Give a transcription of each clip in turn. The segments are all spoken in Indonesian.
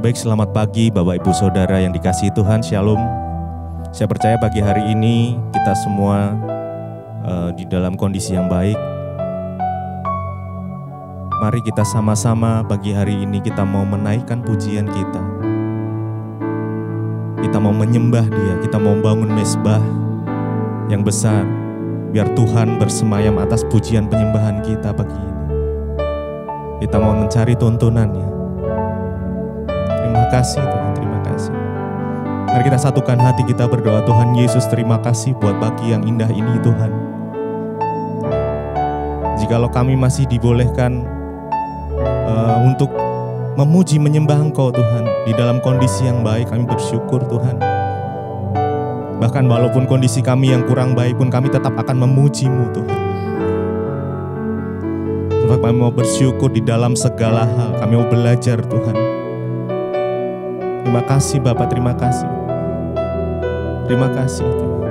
Baik, selamat pagi Bapak Ibu Saudara yang dikasihi Tuhan, Shalom. Saya percaya pagi hari ini kita semua di dalam kondisi yang baik. Mari kita sama-sama pagi hari ini kita mau menaikkan pujian kita. Kita mau menyembah Dia, kita mau bangun mezbah yang besar. Biar Tuhan bersemayam atas pujian penyembahan kita pagi ini. Kita mau mencari tuntunannya. Terima kasih Tuhan, terima kasih. Mari kita satukan hati kita berdoa. Tuhan Yesus, terima kasih buat pagi yang indah ini Tuhan. Jikalau kami masih dibolehkan untuk memuji menyembah Engkau Tuhan, di dalam kondisi yang baik kami bersyukur Tuhan. Bahkan walaupun kondisi kami yang kurang baik pun kami tetap akan memuji-Mu Tuhan. Sebab kami mau bersyukur di dalam segala hal, kami mau belajar Tuhan. Terima kasih Bapak, terima kasih. Terima kasih Tuhan.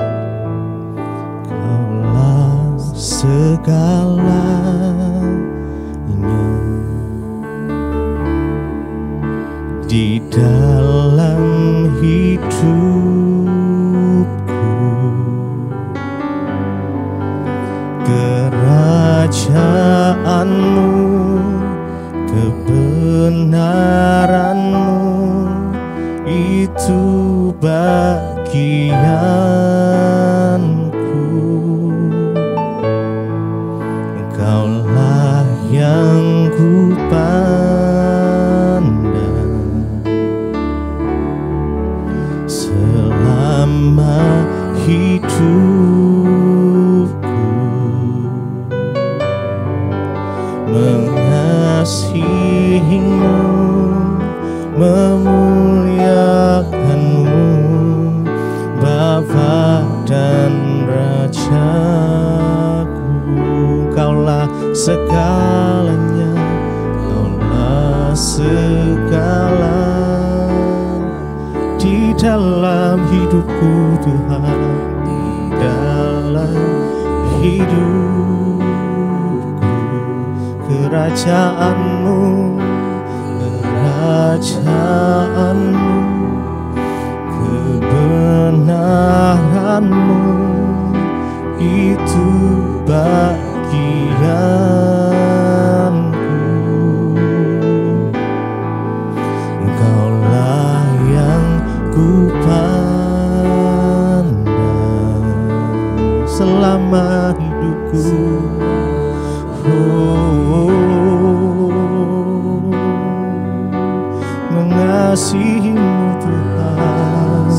Kaulah segalanya di dalam hidupku. Kerajaan-Mu, kebenaran-Mu, itu bagianku. Engkaulah yang ku pandang selama hidupku. Mengasihi-Mu, memuliakan-Mu, Bapa dan Rajaku. Kaulah segalanya, Kaulah segala di dalam hidupku Tuhan, di dalam hidupku. Kerajaan-Mu, kerajaan-Mu, kebenaran-Mu, itu bagianku. Engkaulah yang ku pandang selama hidupku. Mengasihi-Mu Tuhan,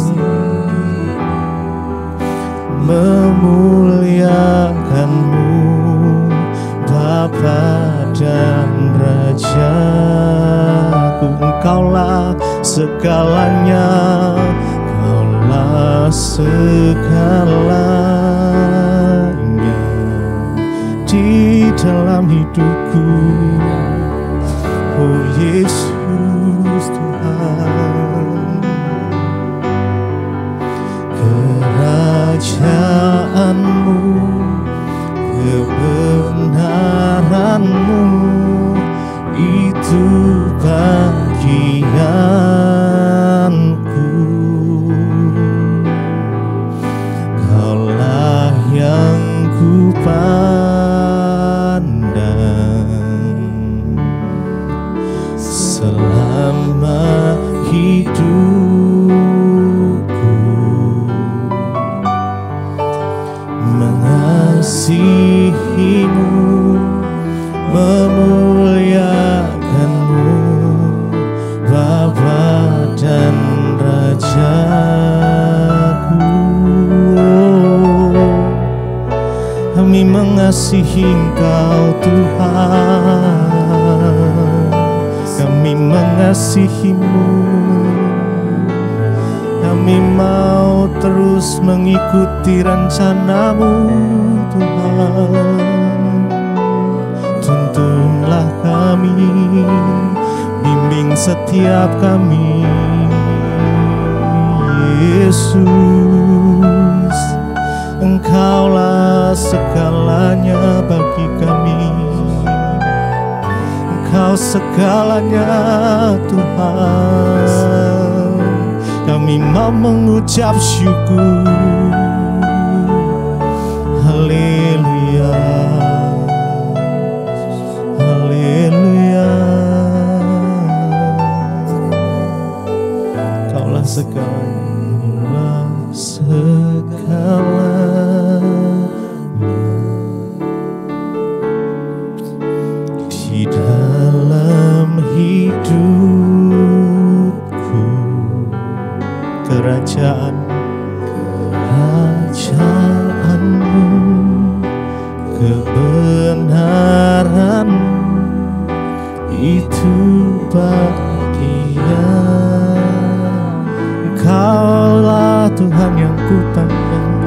memuliakan-Mu, Bapa dan Rajaku. Engkaulah segalanya, Kaulah segalanya di dalam hidupku. Oh Yesus Tuhan, kerajaan-Mu, kebenaran-Mu, itu bagianku. Kaulah yang ku pandang selama hidupku. Mengasihi-Mu, memuliakan-Mu, Bapa dan Rajaku. Kami mengasihi Engkau Tuhan, kami mengasihi-Mu. Kami mau terus mengikuti rencana-Mu Tuhan. Tuntunlah kami, bimbing setiap kami Yesus. Engkaulah segalanya bagi kami. Engkau segalanya Tuhan. Kami mau mengucap syukur. Haleluya, haleluya. Kaulah segalanya, di dalam hidupku. Kerajaanmu, kebenaranmu, itu bagian. Engkaulah Tuhan yang kupandang,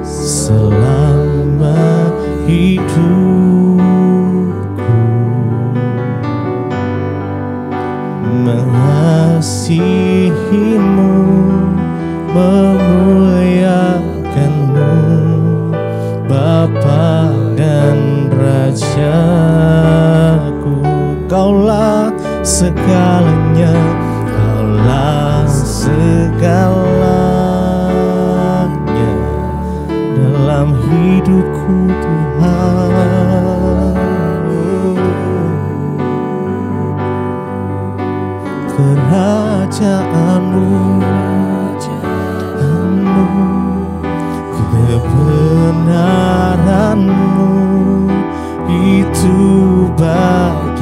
selama hidupku, mengasihimu, memuliakanmu, Bapa dan Rajaku. Kaulah segalanya, kaulah segalanya dalam hidupku Tuhan. Kerajaanmu, kebenaranmu, itu bagianku.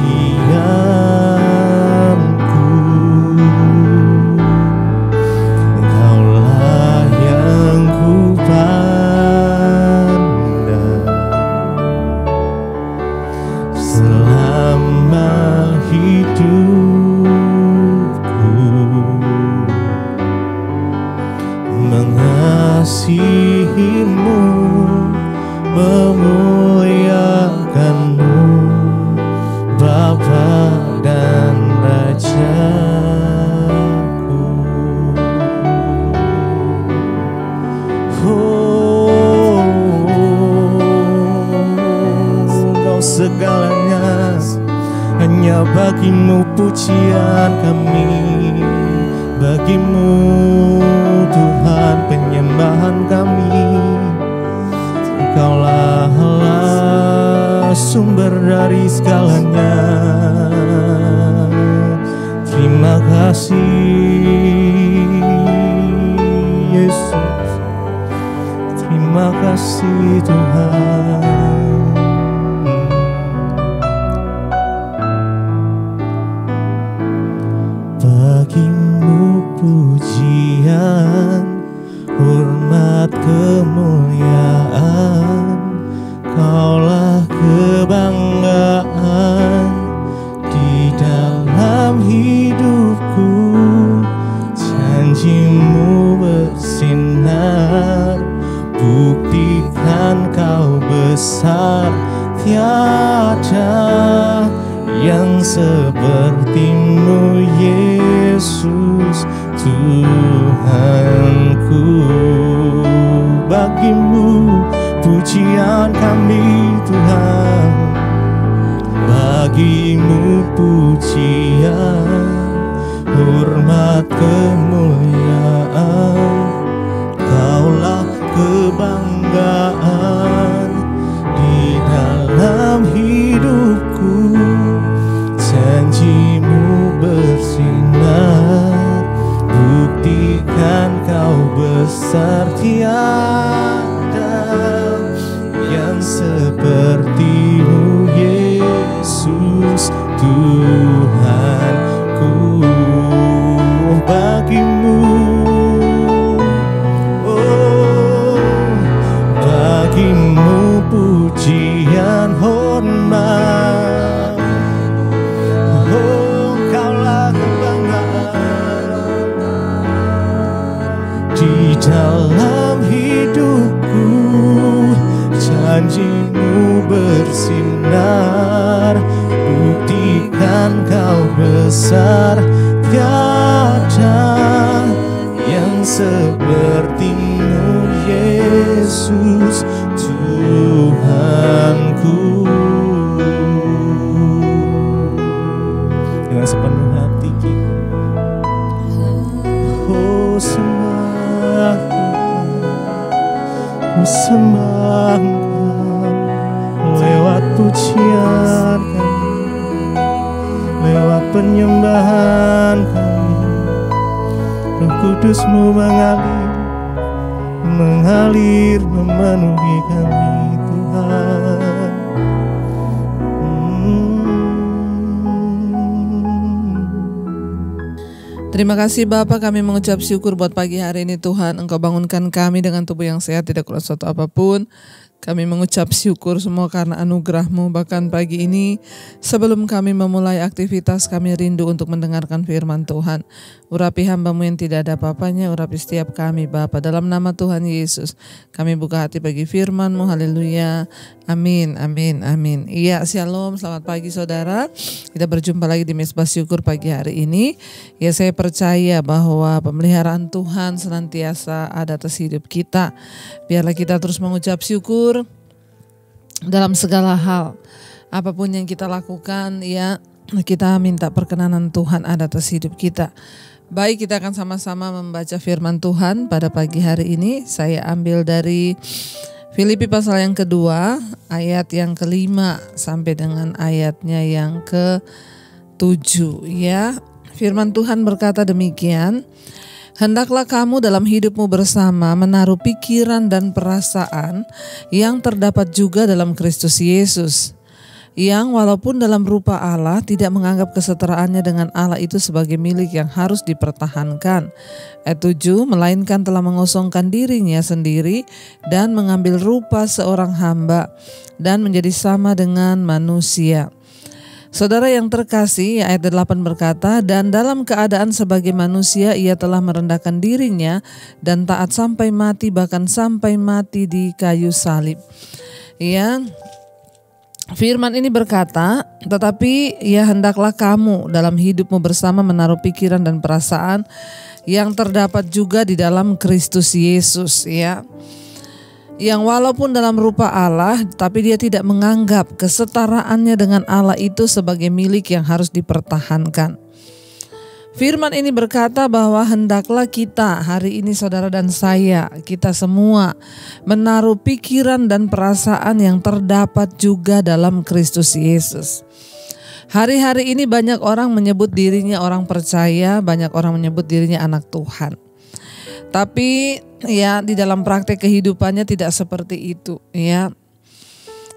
Engkaulah yang kupandang selama hidupku, mengasihimu, memuliakanmu, Bapa dan Rajaku. Oh, Engkau segalanya, hanya bagimu pujian kami, bagimu Tuhan penyembahan kami. Engkaulah Allah, sumber dari segalanya. Terima kasih Yesus, terima kasih Tuhan. Bagimu pujian, hormat, kemuliaan. Kaulah kebanggaan di dalam hidupku. Janjimu bersinar, buktikan kau besar. Tiada yang sepertimu Yesus Tuhanku. Bagimu pujian kami Tuhan, bagimu pujian, hormat, kemuliaan. Kaulah kebanggaan di dalam hidupku. Janjimu bersinar, buktikan kau besar. Tiada yang sepertimu Yesus Tuhanku. Bagimu, oh, bagimu pujian, hormat. Oh, Kaulah kebanggaan di dalam hidupku. Janjimu bersinar, buktikan kau besar. Tiada yang sepertimu Yesus Yesus Tuhanku. Dengan sepenuh hati kita. Oh sembah Engkau, oh sembah Engkau, lewat pujian kami, lewat penyembahan kami, Roh Kudus-Mu mengalir memenuhi kami Tuhan. Terima kasih Bapa, kami mengucap syukur buat pagi hari ini Tuhan. Engkau bangunkan kami dengan tubuh yang sehat, tidak kurang suatu apapun. Kami mengucap syukur semua karena anugerah-Mu. Bahkan pagi ini sebelum kami memulai aktivitas, kami rindu untuk mendengarkan firman Tuhan. Urapi hamba-Mu yang tidak ada apa-apanya, urapi setiap kami Bapa. Dalam nama Tuhan Yesus kami buka hati bagi firman-Mu. Haleluya. Amin, amin, amin. Iya, shalom, selamat pagi saudara. Kita berjumpa lagi di Mezbah Syukur pagi hari ini. Ya, saya percaya bahwa pemeliharaan Tuhan senantiasa ada atas hidup kita. Biarlah kita terus mengucap syukur dalam segala hal. Apapun yang kita lakukan, ya kita minta perkenanan Tuhan ada atas hidup kita. Baik, kita akan sama-sama membaca firman Tuhan pada pagi hari ini. Saya ambil dari Filipi pasal yang kedua, ayat yang kelima sampai dengan ayatnya yang ke-7. Ya, firman Tuhan berkata demikian. Hendaklah kamu dalam hidupmu bersama menaruh pikiran dan perasaan yang terdapat juga dalam Kristus Yesus, yang walaupun dalam rupa Allah tidak menganggap kesetaraannya dengan Allah itu sebagai milik yang harus dipertahankan. Ayat 7, melainkan telah mengosongkan dirinya sendiri dan mengambil rupa seorang hamba dan menjadi sama dengan manusia. Saudara yang terkasih, ayat 8 berkata, dan dalam keadaan sebagai manusia ia telah merendahkan dirinya dan taat sampai mati, bahkan sampai mati di kayu salib. Ya, firman ini berkata, tetapi ya hendaklah kamu dalam hidupmu bersama menaruh pikiran dan perasaan yang terdapat juga di dalam Kristus Yesus, ya. Yang walaupun dalam rupa Allah, tapi dia tidak menganggap kesetaraannya dengan Allah itu sebagai milik yang harus dipertahankan. Firman ini berkata bahwa hendaklah kita hari ini saudara dan saya, kita semua menaruh pikiran dan perasaan yang terdapat juga dalam Kristus Yesus. Hari-hari ini banyak orang menyebut dirinya orang percaya, banyak orang menyebut dirinya anak Tuhan. Tapi ya di dalam praktek kehidupannya tidak seperti itu, ya.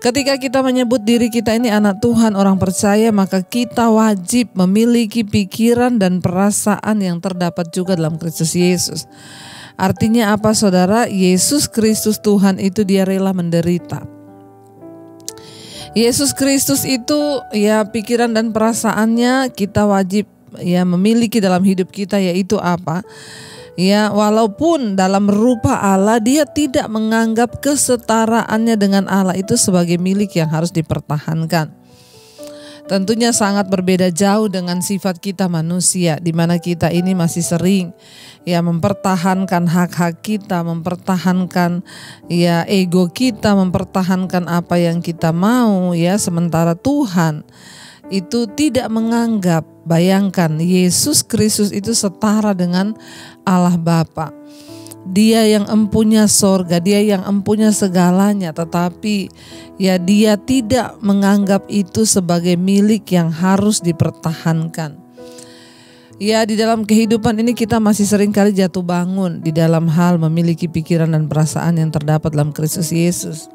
Ketika kita menyebut diri kita ini anak Tuhan, orang percaya, maka kita wajib memiliki pikiran dan perasaan yang terdapat juga dalam Kristus Yesus. Artinya apa saudara? Yesus Kristus Tuhan itu dia rela menderita. Yesus Kristus itu ya pikiran dan perasaannya kita wajib ya memiliki dalam hidup kita, yaitu apa? Ya, walaupun dalam rupa Allah, dia tidak menganggap kesetaraannya dengan Allah itu sebagai milik yang harus dipertahankan. Tentunya sangat berbeda jauh dengan sifat kita manusia, di mana kita ini masih sering ya mempertahankan hak-hak kita, mempertahankan ya ego kita, mempertahankan apa yang kita mau, ya, sementara Tuhan itu tidak menganggap. Bayangkan, Yesus Kristus itu setara dengan Allah Bapa. Dia yang empunya sorga, dia yang empunya segalanya, tetapi ya dia tidak menganggap itu sebagai milik yang harus dipertahankan. Ya, di dalam kehidupan ini kita masih sering kali jatuh bangun di dalam hal memiliki pikiran dan perasaan yang terdapat dalam Kristus Yesus.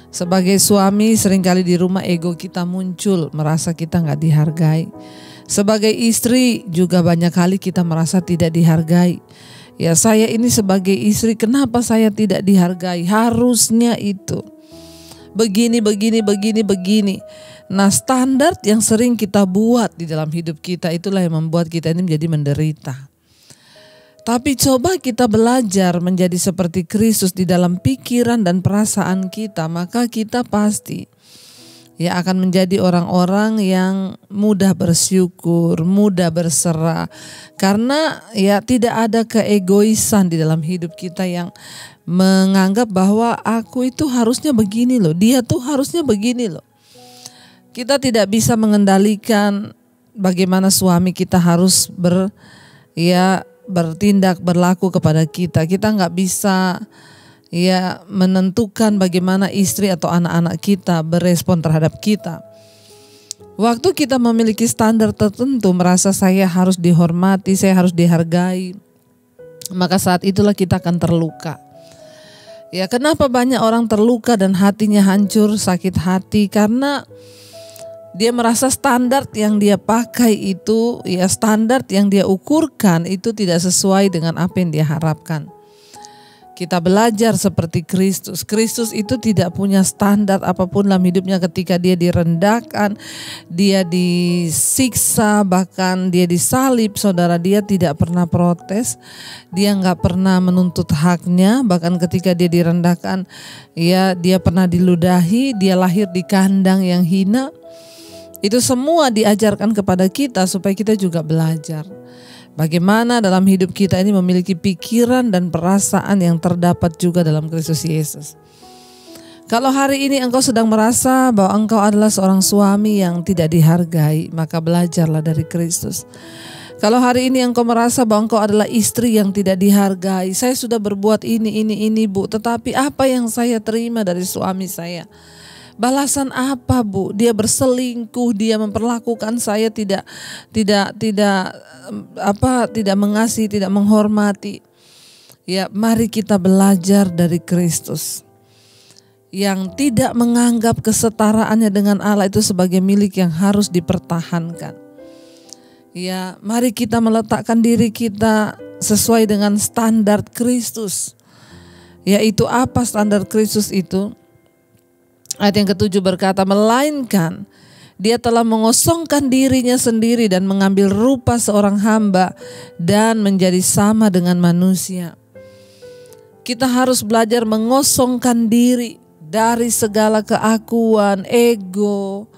Sebagai suami, seringkali di rumah ego kita muncul, merasa kita gak dihargai. Sebagai istri juga banyak kali kita merasa tidak dihargai. Ya, saya ini sebagai istri, kenapa saya tidak dihargai? Harusnya itu begini. Nah, standar yang sering kita buat di dalam hidup kita itulah yang membuat kita ini menjadi menderita. Tapi coba kita belajar menjadi seperti Kristus di dalam pikiran dan perasaan kita, maka kita pasti ya akan menjadi orang-orang yang mudah bersyukur, mudah berserah. Karena ya tidak ada keegoisan di dalam hidup kita yang menganggap bahwa aku itu harusnya begini loh, dia tuh harusnya begini loh. Kita tidak bisa mengendalikan bagaimana suami kita harus bertindak, berlaku kepada kita. Kita nggak bisa menentukan bagaimana istri atau anak-anak kita berespon terhadap kita. Waktu kita memiliki standar tertentu, merasa saya harus dihormati, saya harus dihargai, maka saat itulah kita akan terluka. Ya, kenapa banyak orang terluka dan hatinya hancur, sakit hati? Karena dia merasa standar yang dia pakai itu, standar yang dia ukurkan itu tidak sesuai dengan apa yang dia harapkan. Kita belajar seperti Kristus. Kristus itu tidak punya standar apapun dalam hidupnya. Ketika dia direndahkan, dia disiksa, bahkan dia disalib, saudara, dia tidak pernah protes. Dia nggak pernah menuntut haknya. Bahkan ketika dia direndahkan, dia pernah diludahi, dia lahir di kandang yang hina. Itu semua diajarkan kepada kita supaya kita juga belajar bagaimana dalam hidup kita ini memiliki pikiran dan perasaan yang terdapat juga dalam Kristus Yesus. Kalau hari ini engkau sedang merasa bahwa engkau adalah seorang suami yang tidak dihargai, maka belajarlah dari Kristus. Kalau hari ini engkau merasa bahwa engkau adalah istri yang tidak dihargai, saya sudah berbuat ini Bu, tetapi apa yang saya terima dari suami saya? Balasan apa, Bu? Dia berselingkuh, dia memperlakukan saya tidak mengasihi, tidak menghormati. Ya, mari kita belajar dari Kristus yang tidak menganggap kesetaraannya dengan Allah itu sebagai milik yang harus dipertahankan. Ya, mari kita meletakkan diri kita sesuai dengan standar Kristus. Yaitu apa standar Kristus itu? Ayat yang ke-7 berkata, melainkan dia telah mengosongkan dirinya sendiri dan mengambil rupa seorang hamba dan menjadi sama dengan manusia. Kita harus belajar mengosongkan diri dari segala keakuan, ego,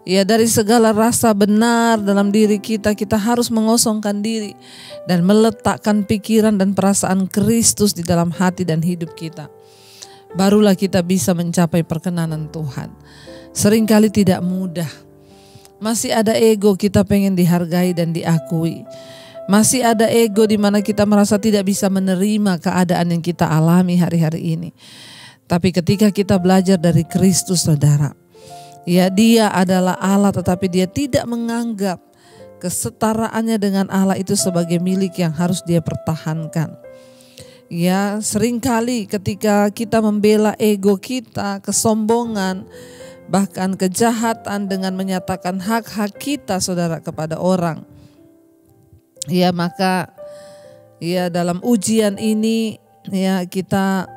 dari segala rasa benar dalam diri kita. Kita harus mengosongkan diri dan meletakkan pikiran dan perasaan Kristus di dalam hati dan hidup kita. Barulah kita bisa mencapai perkenanan Tuhan. Seringkali tidak mudah. Masih ada ego, kita pengen dihargai dan diakui. Masih ada ego di mana kita merasa tidak bisa menerima keadaan yang kita alami hari-hari ini. Tapi ketika kita belajar dari Kristus, saudara, dia adalah Allah, tetapi dia tidak menganggap kesetaraannya dengan Allah itu sebagai milik yang harus dia pertahankan. Ya, seringkali ketika kita membela ego kita, kesombongan, bahkan kejahatan dengan menyatakan hak-hak kita, saudara, kepada orang. Ya, maka dalam ujian ini kita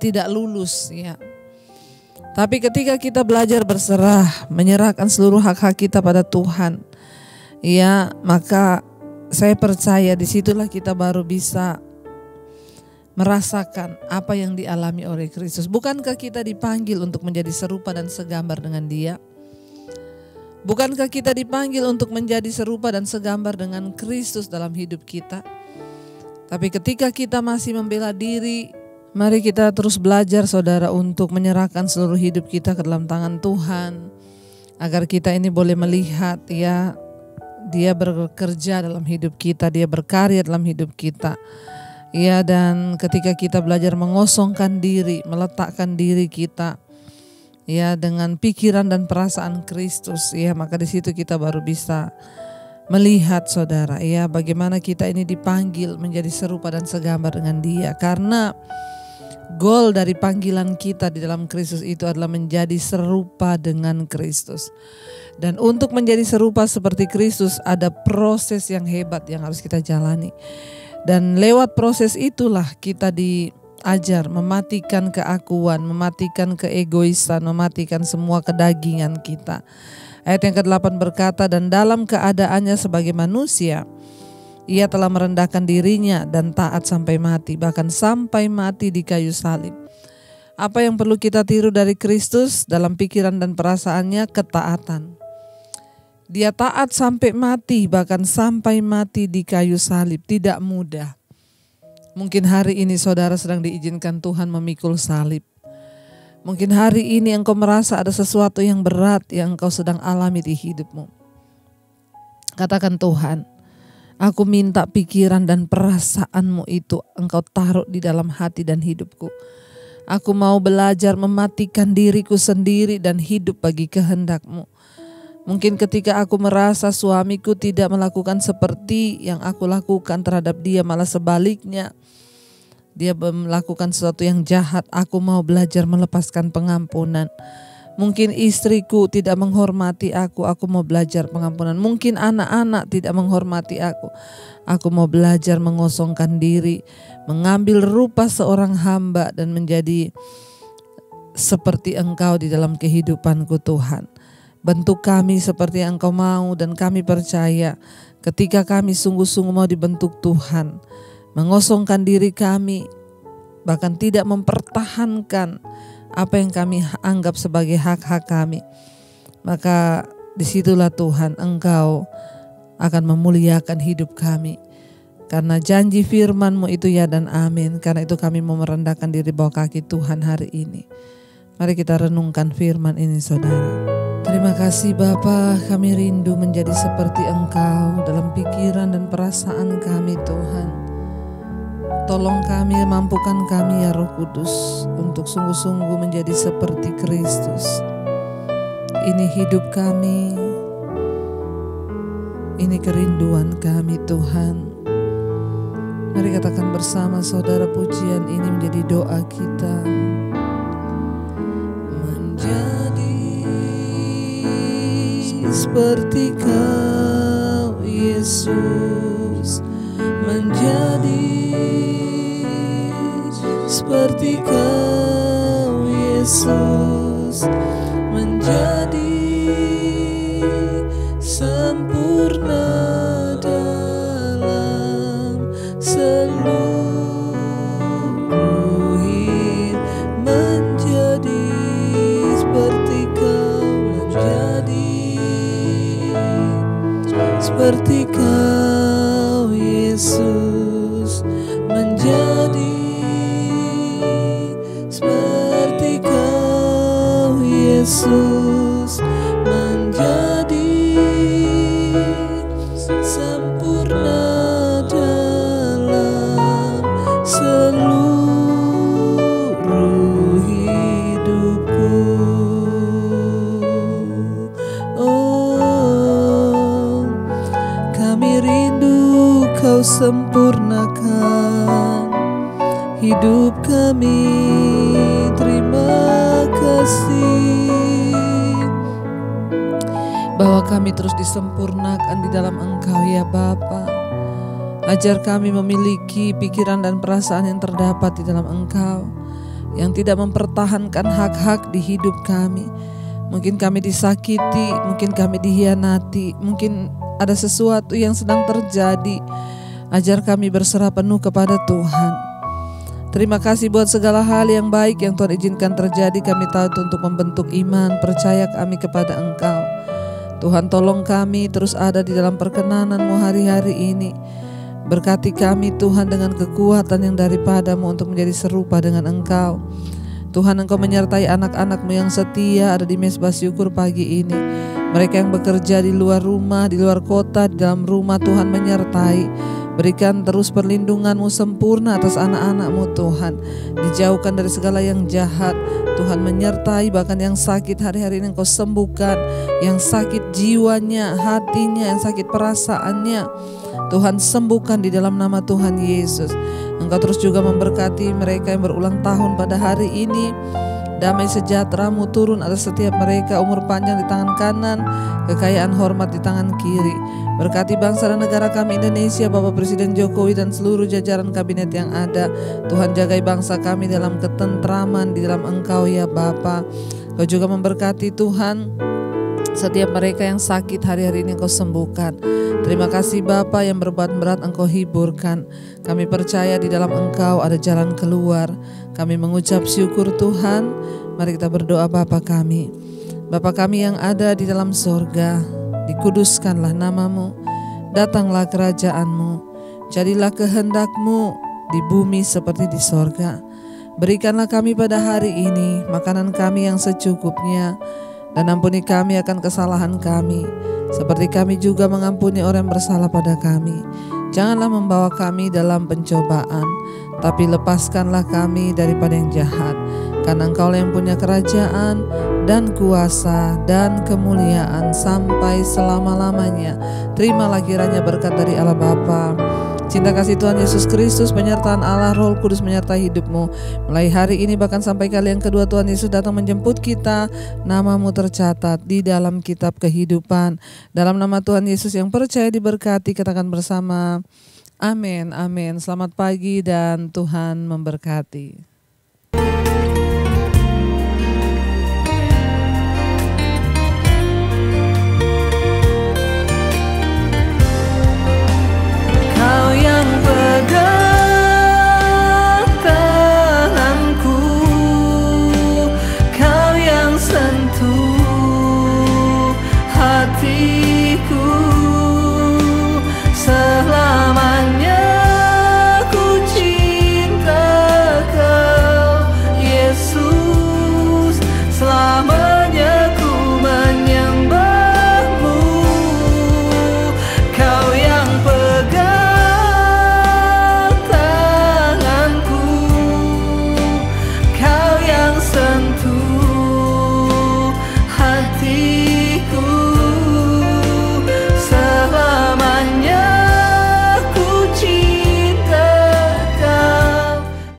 tidak lulus ya. Tapi ketika kita belajar berserah, menyerahkan seluruh hak-hak kita pada Tuhan, maka saya percaya disitulah kita baru bisa merasakan apa yang dialami oleh Kristus. Bukankah kita dipanggil untuk menjadi serupa dan segambar dengan Dia? Bukankah kita dipanggil untuk menjadi serupa dan segambar dengan Kristus dalam hidup kita? Tapi ketika kita masih membela diri, mari kita terus belajar, saudara, untuk menyerahkan seluruh hidup kita ke dalam tangan Tuhan, agar kita ini boleh melihat Dia bekerja dalam hidup kita, Dia berkarya dalam hidup kita. Dan ketika kita belajar mengosongkan diri, meletakkan diri kita dengan pikiran dan perasaan Kristus, maka di situ kita baru bisa melihat, saudara, bagaimana kita ini dipanggil menjadi serupa dan segambar dengan Dia. Karena goal dari panggilan kita di dalam Kristus itu adalah menjadi serupa dengan Kristus. Dan untuk menjadi serupa seperti Kristus ada proses yang hebat yang harus kita jalani. Dan lewat proses itulah kita diajar mematikan keakuan, mematikan keegoisan, mematikan semua kedagingan kita. Ayat yang ke-8 berkata, dan dalam keadaannya sebagai manusia, Ia telah merendahkan dirinya dan taat sampai mati, bahkan sampai mati di kayu salib. Apa yang perlu kita tiru dari Kristus dalam pikiran dan perasaannya? Ketaatan. Dia taat sampai mati, bahkan sampai mati di kayu salib. Tidak mudah. Mungkin hari ini saudara sedang diizinkan Tuhan memikul salib. Mungkin hari ini engkau merasa ada sesuatu yang berat yang engkau sedang alami di hidupmu. Katakan, Tuhan, aku minta pikiran dan perasaanmu itu engkau taruh di dalam hati dan hidupku. Aku mau belajar mematikan diriku sendiri dan hidup bagi kehendak-Mu. Mungkin ketika aku merasa suamiku tidak melakukan seperti yang aku lakukan terhadap dia, malah sebaliknya dia melakukan sesuatu yang jahat, aku mau belajar melepaskan pengampunan. Mungkin istriku tidak menghormati aku mau belajar pengampunan. Mungkin anak-anak tidak menghormati aku mau belajar mengosongkan diri, mengambil rupa seorang hamba dan menjadi seperti Engkau di dalam kehidupanku, Tuhan. Bentuk kami seperti yang Engkau mau, dan kami percaya ketika kami sungguh-sungguh mau dibentuk Tuhan, mengosongkan diri kami, bahkan tidak mempertahankan apa yang kami anggap sebagai hak-hak kami, maka disitulah Tuhan Engkau akan memuliakan hidup kami. Karena janji firman-Mu itu ya dan amin. Karena itu kami mau merendahkan diri bawah kaki Tuhan hari ini. Mari kita renungkan firman ini, saudara. Terima kasih Bapa, kami rindu menjadi seperti Engkau dalam pikiran dan perasaan kami, Tuhan. Tolong kami, mampukan kami ya Roh Kudus untuk sungguh-sungguh menjadi seperti Kristus. Ini hidup kami, ini kerinduan kami, Tuhan. Mari katakan bersama saudara, pujian ini menjadi doa kita. Menjadi seperti Kau Yesus, menjadi seperti Kau Yesus, menjadi sempurna dalam seluruh hidup, menjadi seperti Kau, menjadi seperti Kau Yesus, menjadi Yesus, menjadi sempurna dalam seluruh hidupku. Oh, kami rindu Kau sempurnakan hidup kami. Terima kasih bahwa kami terus disempurnakan di dalam Engkau ya Bapa. Ajar kami memiliki pikiran dan perasaan yang terdapat di dalam Engkau, yang tidak mempertahankan hak-hak di hidup kami. Mungkin kami disakiti, mungkin kami dihianati, mungkin ada sesuatu yang sedang terjadi. Ajar kami berserah penuh kepada Tuhan. Terima kasih buat segala hal yang baik yang Tuhan izinkan terjadi. Kami tahu itu untuk membentuk iman, percaya kami kepada Engkau. Tuhan, tolong kami terus ada di dalam perkenanan-Mu hari-hari ini. Berkati kami Tuhan dengan kekuatan yang daripada-Mu untuk menjadi serupa dengan Engkau. Tuhan, Engkau menyertai anak-anak-Mu yang setia ada di Mezbah Syukur pagi ini. Mereka yang bekerja di luar rumah, di luar kota, di dalam rumah, Tuhan menyertai. Berikan terus perlindungan-Mu sempurna atas anak-anak-Mu Tuhan. Dijauhkan dari segala yang jahat. Tuhan menyertai bahkan yang sakit hari-hari ini Engkau sembuhkan. Yang sakit jiwanya, hatinya, yang sakit perasaannya, Tuhan sembuhkan di dalam nama Tuhan Yesus. Engkau terus juga memberkati mereka yang berulang tahun pada hari ini. Damai sejahtera-Mu turun atas setiap mereka, umur panjang di tangan kanan, kekayaan hormat di tangan kiri. Berkati bangsa dan negara kami Indonesia, Bapak Presiden Jokowi dan seluruh jajaran kabinet yang ada. Tuhan, jagai bangsa kami dalam ketentraman di dalam Engkau ya Bapa. Kau juga memberkati Tuhan setiap mereka yang sakit hari-hari ini Engkau sembuhkan. Terima kasih Bapa, yang berbuat berat Engkau hiburkan. Kami percaya di dalam Engkau ada jalan keluar. Kami mengucap syukur Tuhan. Mari kita berdoa. Bapa kami yang ada di dalam sorga, dikuduskanlah namamu, datanglah kerajaanmu, jadilah kehendak-mu di bumi seperti di sorga. Berikanlah kami pada hari ini makanan kami yang secukupnya, dan ampuni kami akan kesalahan kami, seperti kami juga mengampuni orang yang bersalah pada kami. Janganlah membawa kami dalam pencobaan, tapi lepaskanlah kami daripada yang jahat. Karena Engkau yang punya kerajaan dan kuasa dan kemuliaan sampai selama-lamanya. Terimalah kiranya berkat dari Allah Bapa, cinta kasih Tuhan Yesus Kristus, penyertaan Allah Roh Kudus menyertai hidupmu mulai hari ini bahkan sampai kali yang kedua Tuhan Yesus datang menjemput kita. Namamu tercatat di dalam kitab kehidupan. Dalam nama Tuhan Yesus yang percaya diberkati, katakan bersama, amin, amin. Selamat pagi dan Tuhan memberkati.